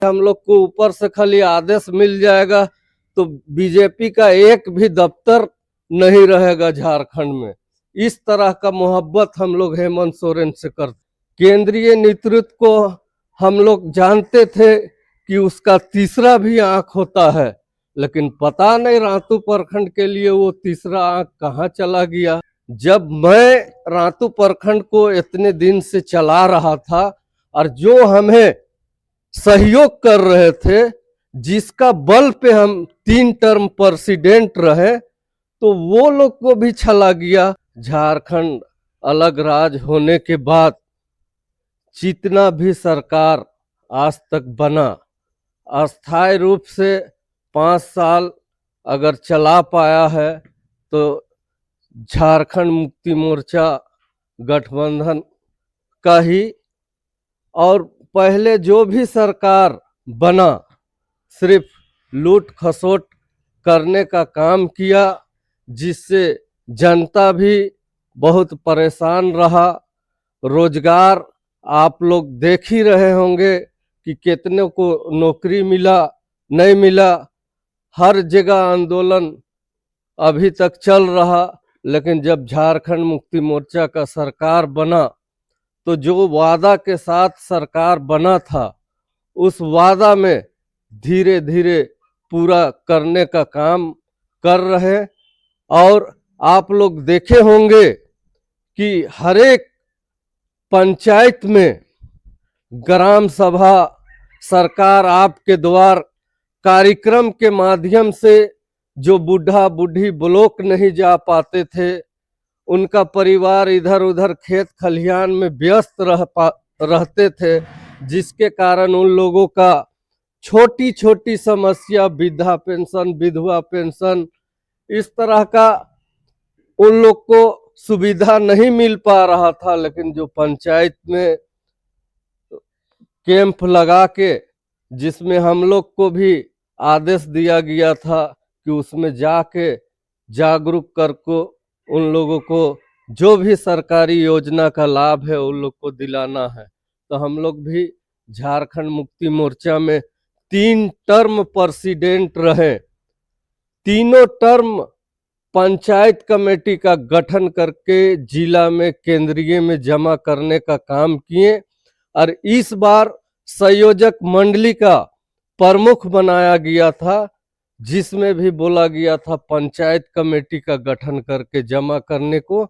हम लोग को ऊपर से खाली आदेश मिल जाएगा तो बीजेपी का एक भी दफ्तर नहीं रहेगा झारखंड में। इस तरह का मोहब्बत हम लोग हेमंत सोरेन से करते। केंद्रीय नेतृत्व को हम लोग जानते थे कि उसका तीसरा भी आंख होता है, लेकिन पता नहीं रातू प्रखंड के लिए वो तीसरा आंख कहाँ चला गया। जब मैं रातू प्रखंड को इतने दिन से चला रहा था और जो हमें सहयोग कर रहे थे, जिसका बल पे हम 3 टर्म प्रेसिडेंट रहे, तो वो लोग को भी छला गया। झारखंड अलग राज्य होने के बाद जितना भी सरकार आज तक बना, अस्थायी रूप से 5 साल अगर चला पाया है तो झारखंड मुक्ति मोर्चा गठबंधन का ही। और पहले जो भी सरकार बना सिर्फ लूट खसोट करने का काम किया, जिससे जनता भी बहुत परेशान रहा। रोजगार आप लोग देख ही रहे होंगे कि कितने को नौकरी मिला नहीं मिला। हर जगह आंदोलन अभी तक चल रहा, लेकिन जब झारखंड मुक्ति मोर्चा का सरकार बना तो जो वादा के साथ सरकार बना था उस वादा में धीरे धीरे पूरा करने का काम कर रहे। और आप लोग देखे होंगे कि हर एक पंचायत में ग्राम सभा, सरकार आपके द्वार कार्यक्रम के माध्यम से जो बूढ़ा बूढ़ी ब्लॉक नहीं जा पाते थे, उनका परिवार इधर उधर खेत खलिहान में व्यस्त रहते थे, जिसके कारण उन लोगों का छोटी छोटी समस्या, वृद्धा पेंशन, विधवा पेंशन, इस तरह का उन लोग को सुविधा नहीं मिल पा रहा था। लेकिन जो पंचायत में कैंप लगा के, जिसमें हम लोग को भी आदेश दिया गया था कि उसमें जाके जागरूक करके उन लोगों को जो भी सरकारी योजना का लाभ है उन लोग को दिलाना है। तो हम लोग भी झारखंड मुक्ति मोर्चा में 3 टर्म प्रेसिडेंट रहे। तीनों टर्म पंचायत कमेटी का गठन करके जिला में केंद्रीय में जमा करने का काम किए, और इस बार संयोजक मंडली का प्रमुख बनाया गया था, जिसमें भी बोला गया था पंचायत कमेटी का गठन करके जमा करने को।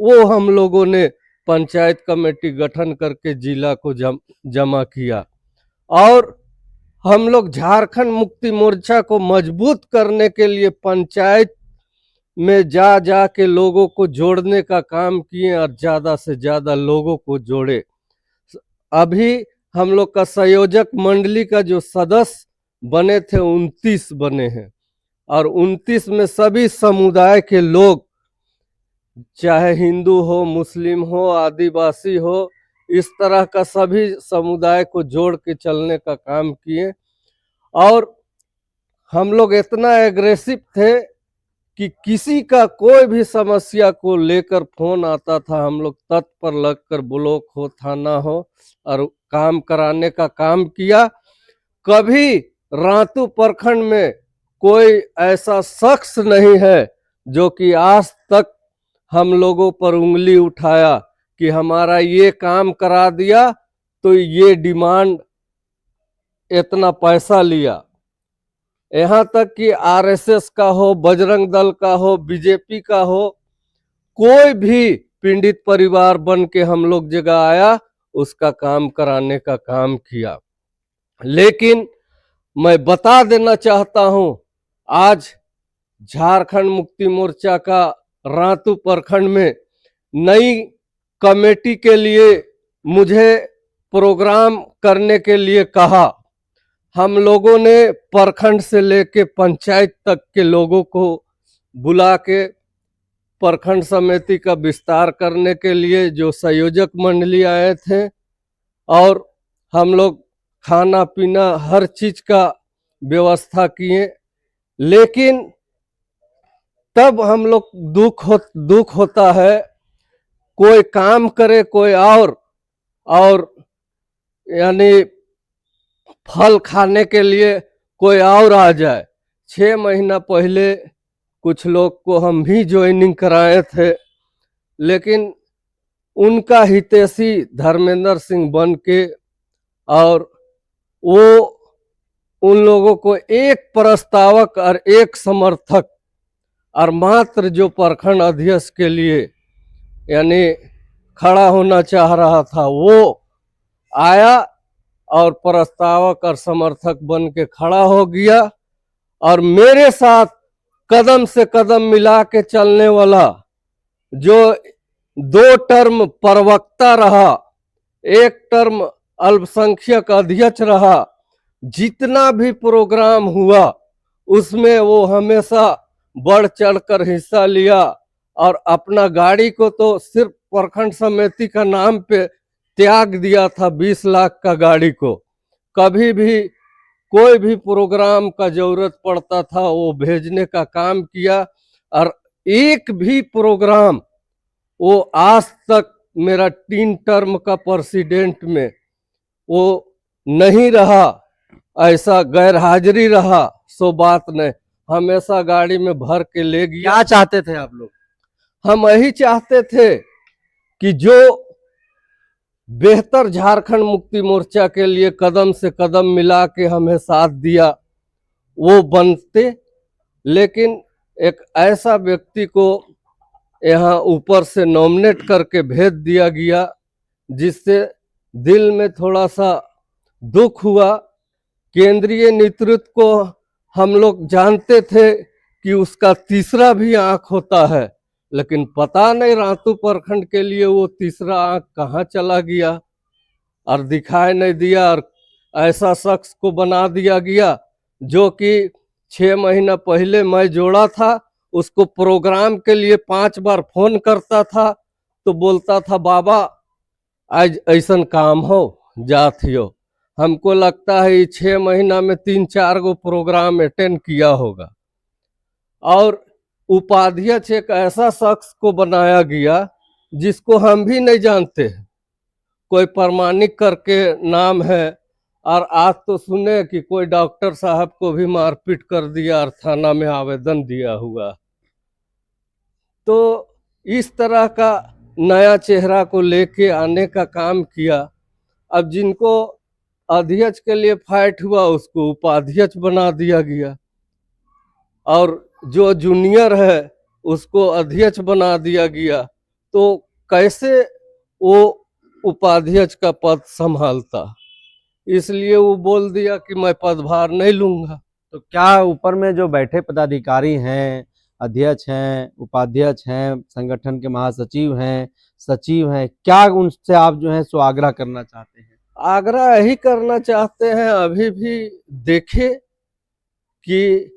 वो हम लोगों ने पंचायत कमेटी गठन करके जिला को जमा किया। और हम लोग झारखंड मुक्ति मोर्चा को मजबूत करने के लिए पंचायत में जा के लोगों को जोड़ने का काम किए और ज़्यादा से ज़्यादा लोगों को जोड़े। अभी हम लोग का संयोजक मंडली का जो सदस्य बने थे 29 बने हैं, और 29 में सभी समुदाय के लोग, चाहे हिंदू हो, मुस्लिम हो, आदिवासी हो, इस तरह का सभी समुदाय को जोड़ के चलने का काम किए। और हम लोग इतना एग्रेसिव थे कि किसी का कोई भी समस्या को लेकर फोन आता था, हम लोग तत्पर लगकर ब्लॉक हो, थाना हो, और काम कराने का काम किया। कभी रातू प्रखंड में कोई ऐसा शख्स नहीं है जो कि आज तक हम लोगों पर उंगली उठाया कि हमारा ये काम करा दिया तो ये डिमांड इतना पैसा लिया। यहाँ तक कि आरएसएस का हो, बजरंग दल का हो, बीजेपी का हो, कोई भी पीड़ित परिवार बन के हम लोग जगह आया, उसका काम कराने का काम किया। लेकिन मैं बता देना चाहता हूं, आज झारखंड मुक्ति मोर्चा का रातू प्रखंड में नई कमेटी के लिए मुझे प्रोग्राम करने के लिए कहा। हम लोगों ने प्रखंड से लेके पंचायत तक के लोगों को बुला के प्रखंड समिति का विस्तार करने के लिए जो संयोजक मंडली आए थे, और हम लोग खाना पीना हर चीज का व्यवस्था किए। लेकिन तब हम लोग दुख होता है, कोई काम करे कोई और यानी फल खाने के लिए कोई और आ जाए। 6 महीना पहले कुछ लोग को हम भी ज्वाइनिंग कराए थे, लेकिन उनका हितैषी धर्मेंद्र सिंह बन के और वो उन लोगों को एक प्रस्तावक और एक समर्थक और मात्र जो प्रखंड अध्यक्ष के लिए यानी खड़ा होना चाह रहा था वो आया और प्रस्तावक और समर्थक बन के खड़ा हो गया और मेरे साथ कदम से कदम मिला के चलने वाला जो 2 टर्म प्रवक्ता रहा, 1 टर्म अल्पसंख्यक अध्यक्ष रहा, जितना भी प्रोग्राम हुआ उसमें वो हमेशा बढ़ चढ़कर हिस्सा लिया और अपना गाड़ी को तो सिर्फ प्रखंड समिति का नाम पे त्याग दिया था। 20 लाख का गाड़ी को कभी भी कोई भी प्रोग्राम का जरूरत पड़ता था वो भेजने का काम किया और एक भी प्रोग्राम वो आज तक मेरा 3 टर्म का प्रेसिडेंट में वो नहीं रहा, ऐसा गैर हाजिरी रहा सो बात नहीं, हमेशा गाड़ी में भर के ले गया। क्या चाहते थे आप लोग? हम यही चाहते थे कि जो बेहतर झारखंड मुक्ति मोर्चा के लिए कदम से कदम मिला के हमें साथ दिया वो बनते, लेकिन एक ऐसा व्यक्ति को यहाँ ऊपर से नॉमिनेट करके भेज दिया गया जिससे दिल में थोड़ा सा दुख हुआ। केंद्रीय नेतृत्व को हम लोग जानते थे कि उसका तीसरा भी आंख होता है, लेकिन पता नहीं रातू प्रखंड के लिए वो तीसरा आंख कहाँ चला गया और दिखाई नहीं दिया और ऐसा शख्स को बना दिया गया जो कि 6 महीना पहले मैं जोड़ा था, उसको प्रोग्राम के लिए 5 बार फोन करता था तो बोलता था बाबा आज ऐसा काम हो जाथियो। हमको लगता है 6 महीना में 3-4 गो प्रोग्राम अटेंड किया होगा। और उपाध्यक्ष एक ऐसा शख्स को बनाया गया जिसको हम भी नहीं जानते, कोई प्रमाणिक करके नाम है और आज तो सुने कि कोई डॉक्टर साहब को भी मारपीट कर दिया और थाना में आवेदन दिया हुआ। तो इस तरह का नया चेहरा को लेके आने का काम किया। अब जिनको अध्यक्ष के लिए फाइट हुआ उसको उपाध्यक्ष बना दिया गया और जो जूनियर है उसको अध्यक्ष बना दिया गया, तो कैसे वो उपाध्यक्ष का पद संभालता, इसलिए वो बोल दिया कि मैं पदभार नहीं लूंगा। तो क्या ऊपर में जो बैठे पदाधिकारी हैं, अध्यक्ष हैं, उपाध्यक्ष हैं, संगठन के महासचिव हैं, सचिव हैं, क्या उनसे आप जो है सो आग्रह करना चाहते हैं? आग्रह यही करना चाहते हैं अभी भी देखे कि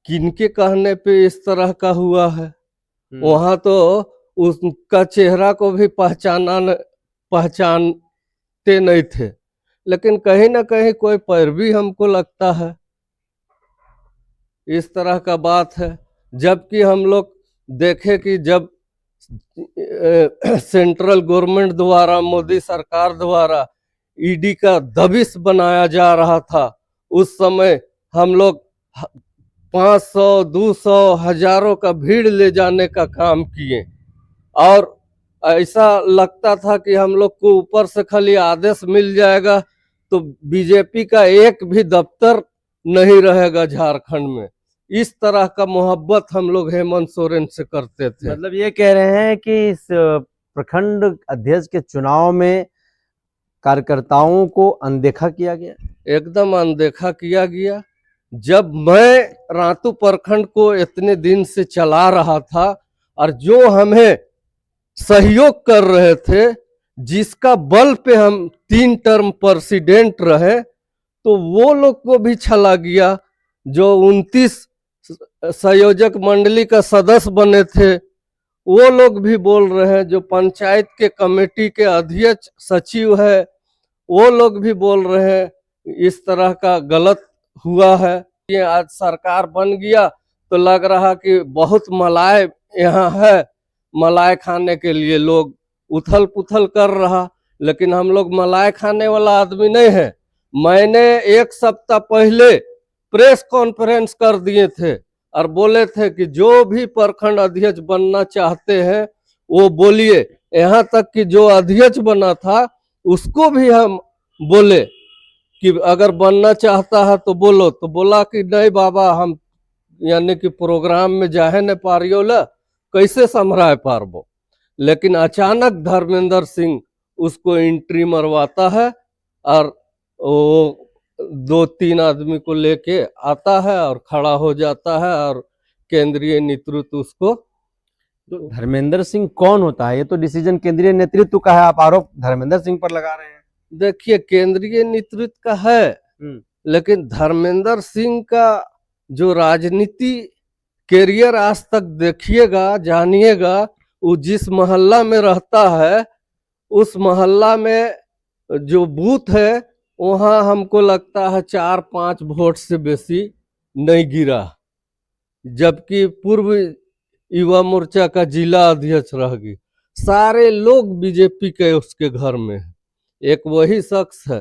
किनके कहने पे इस तरह का हुआ है। वहां तो उसका चेहरा को भी पहचानते नहीं थे, लेकिन कहीं ना कहीं कोई पैरवी हमको लगता है, इस तरह का बात है। जबकि हम लोग देखे कि जब सेंट्रल गवर्नमेंट द्वारा मोदी सरकार द्वारा ईडी का दबिश बनाया जा रहा था, उस समय हम लोग 500, 200, हजारों का भीड़ ले जाने का काम किए और ऐसा लगता था कि हम लोग को ऊपर से खाली आदेश मिल जाएगा तो बीजेपी का एक भी दफ्तर नहीं रहेगा झारखंड में। इस तरह का मोहब्बत हम लोग हेमंत सोरेन से करते थे। मतलब ये कह रहे हैं कि इस प्रखंड अध्यक्ष के चुनाव में कार्यकर्ताओं को अनदेखा किया गया? एकदम अनदेखा किया गया। जब मैं रातू प्रखंड को इतने दिन से चला रहा था और जो हमें सहयोग कर रहे थे, जिसका बल पे हम 3 टर्म प्रेसिडेंट रहे, तो वो लोग को भी छला गया। जो 29 संयोजक मंडली का सदस्य बने थे वो लोग भी बोल रहे हैं, जो पंचायत के कमेटी के अध्यक्ष सचिव है वो लोग भी बोल रहे हैं इस तरह का गलत हुआ है। ये आज सरकार बन गया तो लग रहा कि बहुत मलाई यहाँ है, मलाई खाने के लिए लोग उथल पुथल कर रहा, लेकिन हम लोग मलाई खाने वाला आदमी नहीं है। मैंने एक सप्ताह पहले प्रेस कॉन्फ्रेंस कर दिए थे और बोले थे कि जो भी प्रखंड अध्यक्ष बनना चाहते हैं वो बोलिए। यहाँ तक कि जो अध्यक्ष बना था उसको भी हम बोले कि अगर बनना चाहता है तो बोलो, तो बोला कि नहीं बाबा, हम यानी कि प्रोग्राम में जाहे न पारियोला, कैसे समराय पारबो। लेकिन अचानक धर्मेंद्र सिंह उसको एंट्री मरवाता है और वो 2-3 आदमी को लेके आता है और खड़ा हो जाता है और केंद्रीय नेतृत्व उसको। तो धर्मेंद्र सिंह कौन होता है? ये तो डिसीजन केंद्रीय नेतृत्व का है, आप आरोप धर्मेंद्र सिंह पर लगा रहे हैं। देखिए, केंद्रीय नेतृत्व का है, लेकिन धर्मेंद्र सिंह का जो राजनीति कैरियर आज तक देखिएगा, जानिएगा, वो जिस मोहल्ला में रहता है उस मोहल्ला में जो बूथ है वहां हमको लगता है 4-5 वोट से बेसी नहीं गिरा, जबकि पूर्व युवा मोर्चा का जिला अध्यक्ष रह गई। सारे लोग बीजेपी के उसके घर में है, एक वही शख्स है